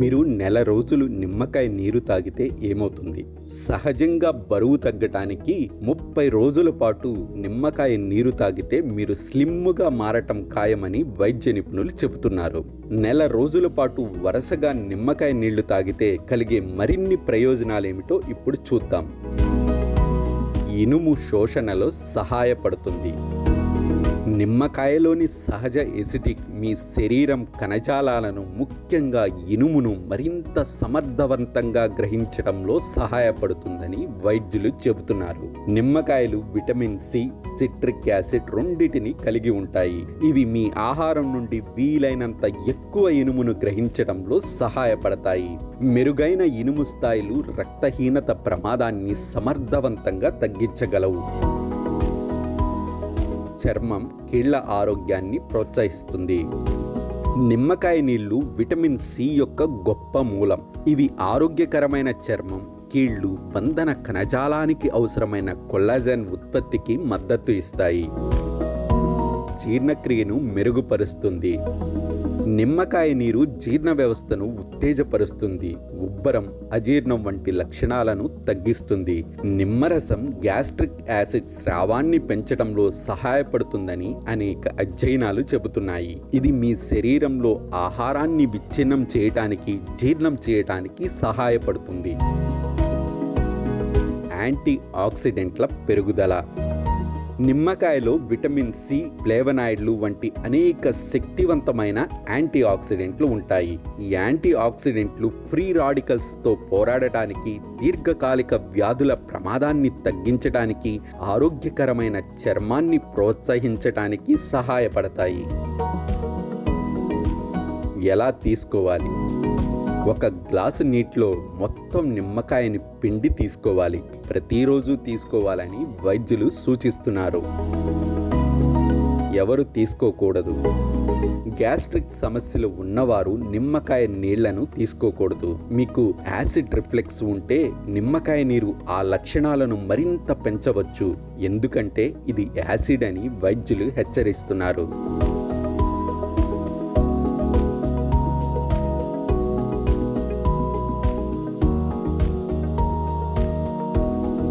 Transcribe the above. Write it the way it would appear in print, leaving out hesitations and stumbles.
మీరు నెల రోజులు నిమ్మకాయ నీరు తాగితే ఏమవుతుంది? సహజంగా బరువు తగ్గటానికి 30 రోజుల పాటు నిమ్మకాయ నీరు తాగితే మీరు స్లిమ్గా మారటం ఖాయమని వైద్య నిపుణులు చెబుతున్నారు. నెల రోజుల పాటు వరుసగా నిమ్మకాయ నీళ్లు తాగితే కలిగే మరిన్ని ప్రయోజనాలేమిటో ఇప్పుడు చూద్దాం. ఇనుము శోషణలో సహాయపడుతుంది. నిమ్మకాయలోని సహజ ఎసిటిక్ మీ శరీరం కణజాలాలను, ముఖ్యంగా ఇనుమును మరింత సమర్థవంతంగా గ్రహించడంలో సహాయపడుతుందని వైద్యులు చెబుతున్నారు. నిమ్మకాయలు విటమిన్ సి, సిట్రిక్ యాసిడ్ రెండింటిని కలిగి ఉంటాయి. ఇవి మీ ఆహారం నుండి వీలైనంత ఎక్కువ ఇనుమును గ్రహించడంలో సహాయపడతాయి. మెరుగైన ఇనుము స్థాయిలు రక్తహీనత ప్రమాదాన్ని సమర్థవంతంగా తగ్గించగలవు. చర్మం, కీళ్ల ఆరోగ్యాన్ని ప్రోత్సహిస్తుంది. నిమ్మకాయ నీళ్లు విటమిన్ సి యొక్క గొప్ప మూలం. ఇవి ఆరోగ్యకరమైన చర్మం, కీళ్లు, బంధన కణజాలానికి అవసరమైన కొల్లాజెన్ ఉత్పత్తికి మద్దతు ఇస్తాయి. జీర్ణక్రియను మెరుగుపరుస్తుంది. నిమ్మకాయ నీరు జీర్ణ వ్యవస్థను ఉత్తేజపరుస్తుంది. ఉబ్బరం, అజీర్ణం వంటి లక్షణాలను తగ్గిస్తుంది. నిమ్మరసం గ్యాస్ట్రిక్ యాసిడ్ స్రావాన్ని పెంచడంలో సహాయపడుతుందని అనేక అధ్యయనాలు చెబుతున్నాయి. ఇది మీ శరీరంలో ఆహారాన్ని విచ్ఛిన్నం చేయటానికి, జీర్ణం చేయటానికి సహాయపడుతుంది. యాంటీ ఆక్సిడెంట్ల పెరుగుదల. నిమ్మకాయలో విటమిన్ సి, ఫ్లేవనాయిడ్లు వంటి అనేక శక్తివంతమైన యాంటీ ఆక్సిడెంట్లు ఉంటాయి. ఈ యాంటీ ఆక్సిడెంట్లు ఫ్రీ రాడికల్స్తో పోరాడటానికి, దీర్ఘకాలిక వ్యాధుల ప్రమాదాన్ని తగ్గించడానికి, ఆరోగ్యకరమైన చర్మాన్ని ప్రోత్సహించటానికి సహాయపడతాయి. ఎలా తీసుకోవాలి? ఒక గ్లాసు నీటిలో మొత్తం నిమ్మకాయని పిండి తీసుకోవాలి. ప్రతిరోజు తీసుకోవాలని వైద్యులు సూచిస్తున్నారు. ఎవరు తీసుకోకూడదు? గ్యాస్ట్రిక్ సమస్యలు ఉన్నవారు నిమ్మకాయ నీళ్లను తీసుకోకూడదు. మీకు యాసిడ్ రిఫ్లెక్స్ ఉంటే నిమ్మకాయ నీరు ఆ లక్షణాలను మరింత పెంచవచ్చు. ఎందుకంటే ఇది యాసిడ్ అని వైద్యులు హెచ్చరిస్తున్నారు.